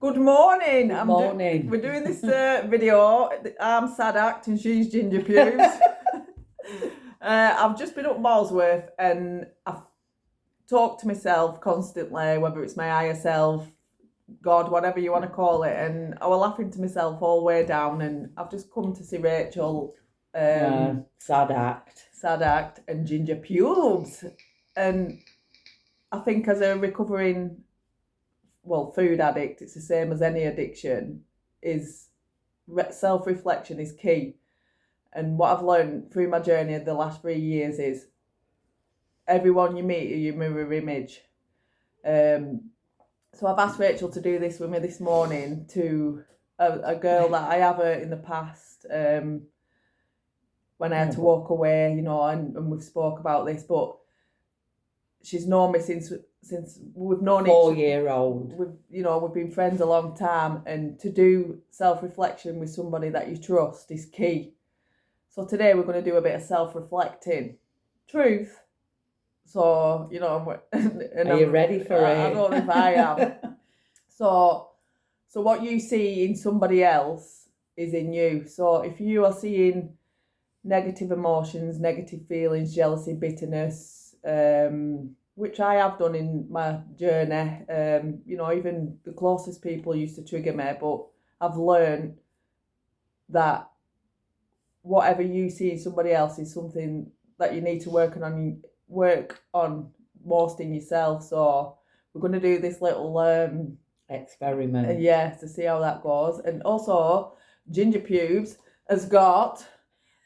Good morning. Good morning. We're doing this video. I'm Sad Act and she's Ginger Pubes. I've just been up Molesworth and I've talked to myself constantly, whether it's my higher self, God, whatever you want to call it. And I was laughing to myself all the way down. And I've just come to see Rachel, Sad Act. Sad Act, and Ginger Pubes. And I think as a recovering food addict, it's the same as any addiction, is self-reflection is key. And what I've learned through my journey of the last 3 years is everyone you meet is your mirror image. So I've asked Rachel to do this with me this morning to a girl that I have hurt in the past, when I had to walk away, and we've spoke about this, but she's known me since we've known 4-year-old. We've been friends a long time, and to do self-reflection with somebody that you trust is key. So today we're going to do a bit of self-reflecting, truth. So Are you ready for it? I don't know if I am. So what you see in somebody else is in you. So if you are seeing negative emotions, negative feelings, jealousy, bitterness, which I have done in my journey. Even the closest people used to trigger me, but I've learned that whatever you see in somebody else is something that you need to work on most in yourself. So we're going to do this little experiment. To see how that goes. And also, Ginger Pubes has got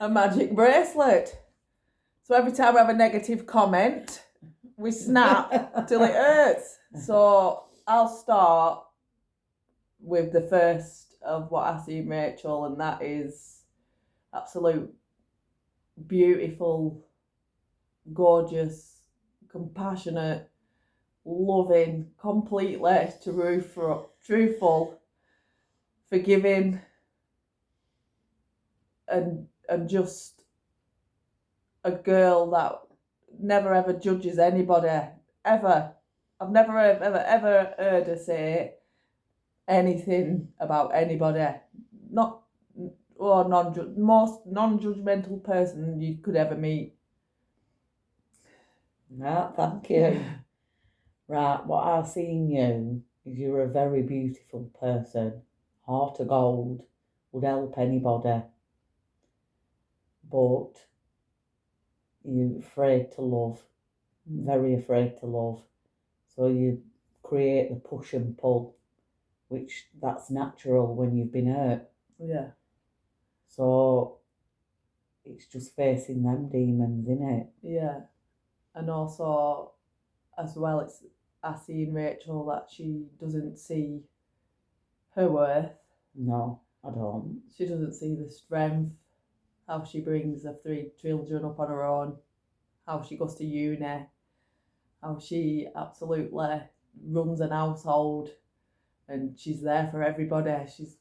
a magic bracelet. So every time we have a negative comment, we snap till it hurts. So I'll start with the first of what I see in Rachel, and that is absolute beautiful, gorgeous, compassionate, loving, completely truthful, forgiving, and just a girl that never ever judges anybody, ever. I've never ever heard her say anything about anybody. Most non-judgmental person you could ever meet. No, thank you. Right, what I see in you is you're a very beautiful person. Heart of gold, would help anybody. But you're afraid to love, very afraid to love. So you create the push and pull, which that's natural when you've been hurt. Yeah. So it's just facing them demons, innit? Yeah. And also, as well, I see in Rachel that she doesn't see her worth. No, I don't. She doesn't see the strength, how she brings her 3 children up on her own, how she goes to uni, how she absolutely runs an household, and she's there for everybody. She's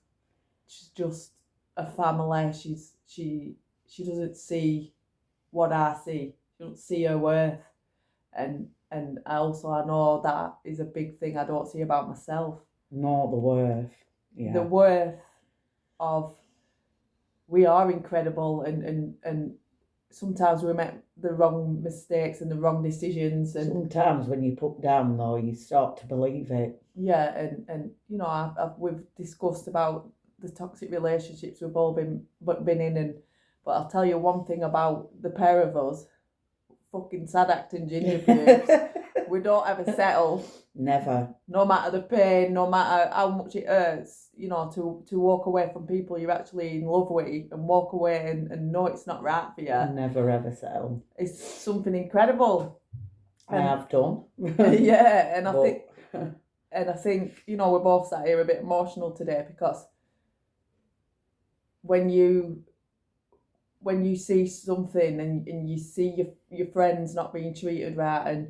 just a family. She doesn't see what I see. She doesn't see her worth, and I know that is a big thing I don't see about myself. Not the worth. Yeah. The worth of we are incredible, and sometimes we make the wrong mistakes and the wrong decisions. And sometimes when you put down, though, you start to believe it. Yeah, and we've discussed about the toxic relationships we've all been in, but I'll tell you one thing about the pair of us, fucking Sad Act and Ginger Pubes. We don't ever settle. Never. No matter the pain, no matter how much it hurts, to walk away from people you're actually in love with and walk away and know it's not right for you. Never ever settle. It's something incredible. I have done. Yeah, and I think, we're both sat here a bit emotional today because when you see something and you see your friends not being treated right,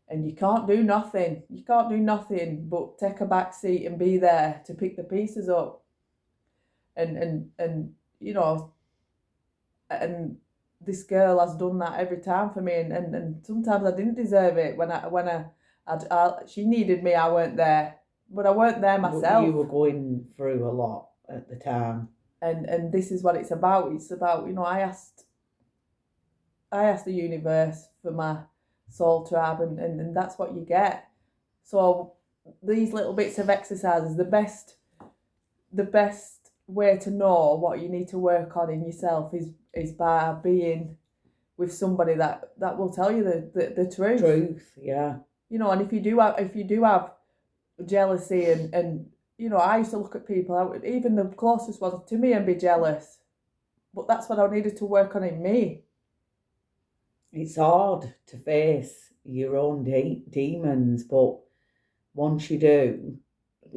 and you can't do nothing but take a back seat and be there to pick the pieces up, and this girl has done that every time for me, and sometimes I didn't deserve it when she needed me, I weren't there. but I weren't there myself. You were going through a lot at the time. And this is what it's about. It's about, you know, I asked the universe for my soul to have, and that's what you get. So these little bits of exercises, the best way to know what you need to work on in yourself is by being with somebody that will tell you the truth. Truth, yeah. You know, and if you do have jealousy and you know, I used to look at people, even the closest ones to me, and be jealous. But that's what I needed to work on in me. It's hard to face your own demons, but once you do,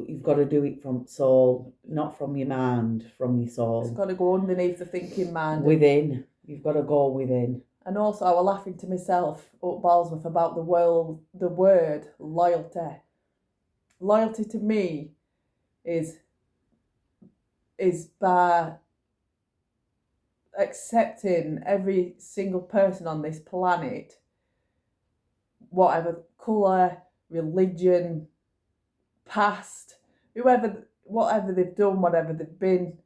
you've got to do it from soul, not from your mind, from your soul. It's got to go underneath the thinking mind. Within. You've got to go within. And also, I was laughing to myself up Balsworth about the word loyalty. Loyalty to me is by accepting every single person on this planet, whatever colour, religion, past, whatever they've done, whatever they've been,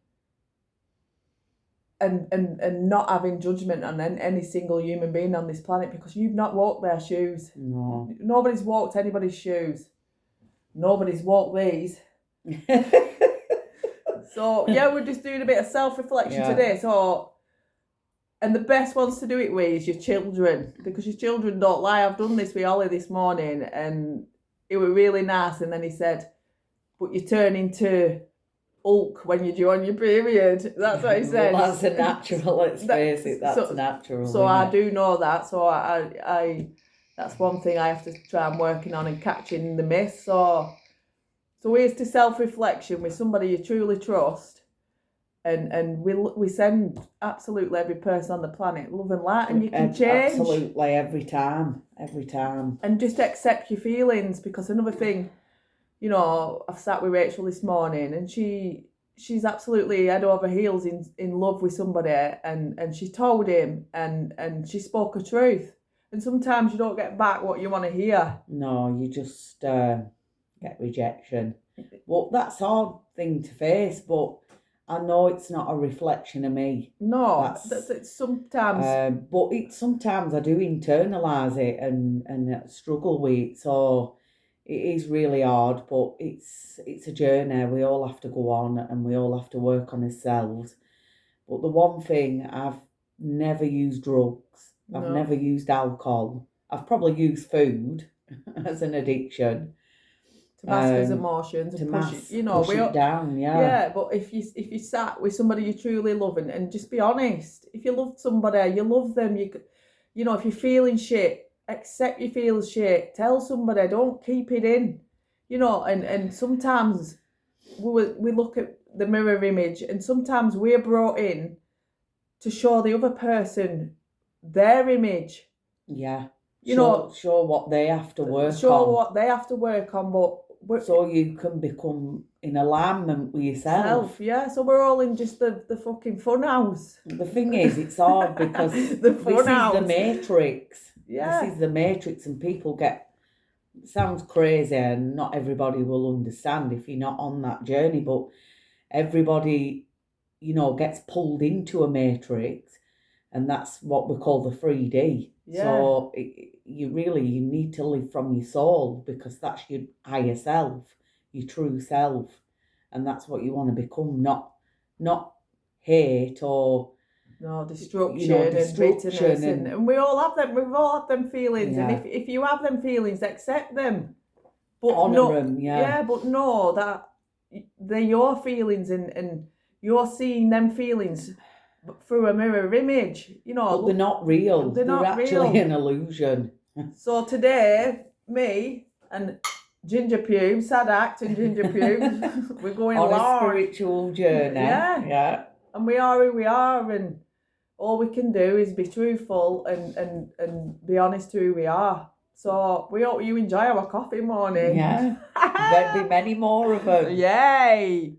and not having judgment on any single human being on this planet, because you've not walked their shoes. No. Nobody's walked anybody's shoes. Nobody's walked these. So yeah, we're just doing a bit of self-reflection today. So, and the best ones to do it with is your children, because your children don't lie. I've done this with Ollie this morning, and it was really nice. And then he said, "But you turn into Hulk when you're due on your period." That's what he said. Well, that's a natural. Let's face it, that's natural. So I do know that. So I that's one thing I have to try and working on and catching the myth. So here's to self-reflection with somebody you truly trust, and we send absolutely every person on the planet love and light, and you can change. Absolutely, every time. And just accept your feelings, because another thing, you know, I've sat with Rachel this morning, and she's absolutely head over heels in love with somebody, and she told him, and she spoke a truth. And sometimes you don't get back what you want to hear. No, you just get rejection. Well, that's a hard thing to face, but I know it's not a reflection of me. No, that's sometimes. But sometimes I do internalise it and struggle with it. So it is really hard, but it's a journey. We all have to go on, and we all have to work on ourselves. But the one thing, I've never used drugs. I've never used alcohol. I've probably used food as an addiction. To mask his emotions and push it, you know, push it down, yeah. But if you sat with somebody you truly love, and just be honest, if you love somebody, you love them. You know, if you're feeling shit, accept you feel shit. Tell somebody, don't keep it in. You know, and sometimes we look at the mirror image, and sometimes we're brought in to show the other person their image. Yeah. Show what they have to work on. Show what they have to work on, but so you can become in alignment with yourself. Yeah, so we're all in just the fucking fun house. The thing is, it's hard because the fun house. Is the matrix. Yeah. This is the matrix, and people it sounds crazy, and not everybody will understand if you're not on that journey, but everybody, you know, gets pulled into a matrix, and that's what we call the 3D. Yeah. So you need to live from your soul, because that's your higher self, your true self, and that's what you want to become. Not hate or destruction, and bitterness, and we all have them. We've all had them feelings, and if you have them feelings, accept them, but honour them. Yeah, but know that they're your feelings, and you're seeing them feelings through a mirror image, you know. But they're not real. They're actually real. An illusion. So today, me and Ginger Pubes, sad act and Ginger Pubes, we're going on large. A spiritual journey. Yeah. And we are who we are, and all we can do is be truthful and be honest to who we are. So we hope you enjoy our coffee morning. Yeah. There'll be many more of them. Yay!